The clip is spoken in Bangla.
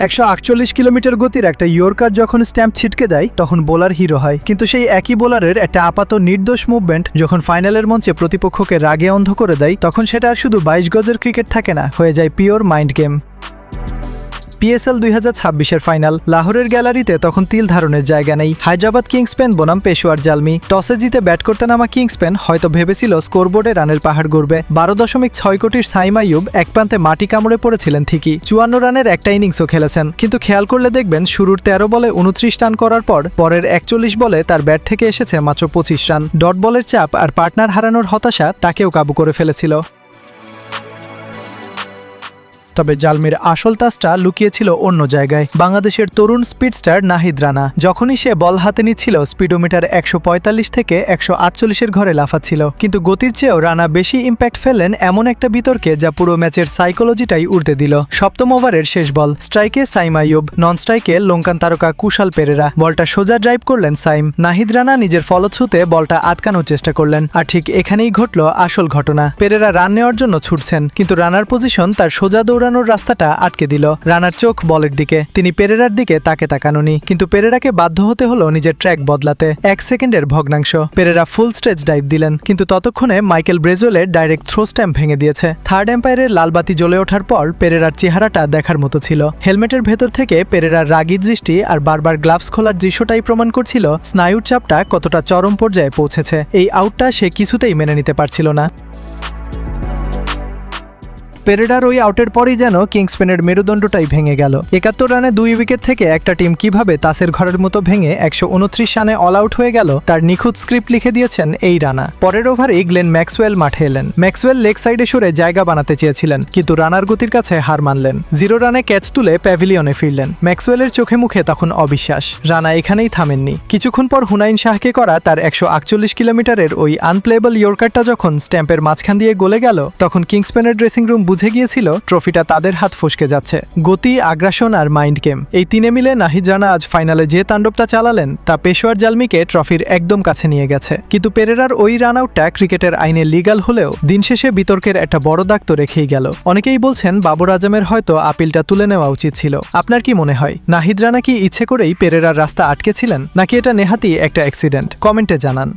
148 কিলোমিটার গতির একটা ইয়র্কার যখন স্ট্যাম্প ছিটকে দেয় তখন বোলার হিরো হয়, কিন্তু সেই একই বোলারের একটা আপাত নির্দোষ মুভমেন্ট যখন ফাইনালের মঞ্চে প্রতিপক্ষকে রাগে অন্ধ করে দেয় তখন সেটা আর শুধু 22 গজের ক্রিকেট থাকে না, হয়ে যায় পিওর মাইন্ড গেম। PSL 2026-এর ফাইনাল। লাহোরের গ্যালারিতে তখন তিল ধারণের জায়গা নেই। হায়দ্রাবাদ কিংসপেন বনাম পেশোয়ার জালমি। টসে জিতে ব্যাট করতে নামা কিংসপেন হয়তো ভেবেছিল স্কোরবোর্ডে রানের পাহাড় গড়বে। 12.6 কোটির সাইম আইয়ুব এক প্রান্তে মাটি কামড়ে পড়েছিলেন ঠিকই। 54 রানের একটা ইনিংসও খেলেছেন, কিন্তু খেয়াল করলে দেখবেন শুরুর 13 বলে 29 রান করার পর পরের 41 বলে তার ব্যাট থেকে এসেছে মাত্র 25 রান। ডট বলের চাপ আর পার্টনার হারানোর হতাশা তাকেও কাবু করে ফেলেছিল। তবে জালমির আসল তাজটা লুকিয়েছিল অন্য জায়গায়। বাংলাদেশের তরুণ স্পিডস্টার নাহিদ রানা যখনই সে বল হাতে নিচ্ছিল স্পিডোমিটার 145 থেকে 148-এর ঘরে লাফাচ্ছিল, কিন্তু গতির চেয়েও রানা বেশি ইম্প্যাক্ট ফেললেন এমন একটা বিতর্কে যা পুরো ম্যাচের সাইকোলজিটাই উল্টে দিল। সপ্তম ওভারের শেষ বল, স্ট্রাইকে সাইম আইয়ুব, নন স্ট্রাইকে লঙ্কান তারকা কুশাল পেরেরা। বলটা সোজা ড্রাইভ করলেন সাইম। নাহিদ রানা নিজের ফলছুতে বলটা আটকানোর চেষ্টা করলেন, আর ঠিক এখানেই ঘটল আসল ঘটনা। পেরেরা রান নেওয়ার জন্য ছুটছেন, কিন্তু রানার পজিশন তার সোজা দৌড়ানোর রাস্তাটা আটকে দিল। রানার চোখ বলের দিকে, তিনি পেরেরার দিকে তাকানোনি, কিন্তু পেরেরাকে বাধ্য হতে হলো নিজের ট্র্যাক বদলাতে। 1 সেকেন্ডের ভগ্নাংশ। পেরেরা ফুল স্ট্রেচ ডাইভ দিলেন, কিন্তু ততক্ষণে মাইকেল ব্রেজোলের ডাইরেক্ট থ্রো স্ট্যাম্প ভেঙে দিয়েছে। থার্ড এম্পায়ারের লালবাতি জ্বলে ওঠার পর পেরেরার চেহারাটা দেখার মতো ছিল। হেলমেটের ভেতর থেকে পেরেরার রাগী দৃষ্টি আর বারবার গ্লাভস খোলার দৃশ্যটাই প্রমাণ করছিল স্নায়ুর চাপটা কতটা চরম পর্যায়ে পৌঁছেছে। এই আউটটা সে কিছুতেই মেনে নিতে পারছিল না। পেরেরার ওই আউটের পরই যেন কিংসপেনের মেরুদণ্ডটাই ভেঙে গেল। 71 রানে 2 উইকেট থেকে একটা টিম কিভাবে তাসের ঘরের মতো ভেঙে 129 রানে অল আউট হয়ে গেল তার নিখুঁত স্ক্রিপ্ট লিখে দিয়েছেন এই রানা। পরের ওভারেই গ্লেন ম্যাক্সওয়েল মাঠে এলেন। ম্যাক্সওয়েল লেগ সাইডে সরে জায়গা বানাতে চেয়েছিলেন, কিন্তু রানার গতির কাছে হার মানলেন। 0 রানে ক্যাচ তুলে প্যাভিলিয়নে ফিরলেন। ম্যাক্সওয়েলের চোখে মুখে তখন অবিশ্বাস। রানা এখানেই থামেননি। কিছুক্ষণ পর হুনাইন শাহকে করা তার 148 কিলোমিটারের ওই আনপ্লেয়েবল ইয়র্কারটা যখন স্ট্যাম্পের মাঝখান দিয়ে গলে গেল তখন কিংসপেনের ড্রেসিং রুম বুঝে গিয়েছিল ট্রফিটা তাদের হাত ফসকে যাচ্ছে। গতি, আগ্রাসন আর মাইন্ড গেম, এই তিনে মিলে নাহিদ রানা আজ ফাইনালে যে তাণ্ডবটা চালালেন তা পেশোয়ার জালমিকে ট্রফির একদম কাছে নিয়ে গেছে। কিন্তু পেরেরার ওই রান আউটটা ক্রিকেটের আইনে লিগ্যাল হলেও দিন শেষে বিতর্কের একটা বড় দাগ তো রেখেই গেল। অনেকেই বলছেন বাবর আজমের হয়তো আপিলটা তুলে নেওয়া উচিত ছিল। আপনার কি মনে হয়, নাহিদ রানা কি ইচ্ছে করেই পেরেরার রাস্তা আটকেছিলেন, নাকি এটা নেহাতি একটা অ্যাক্সিডেন্ট? কমেন্টে জানান।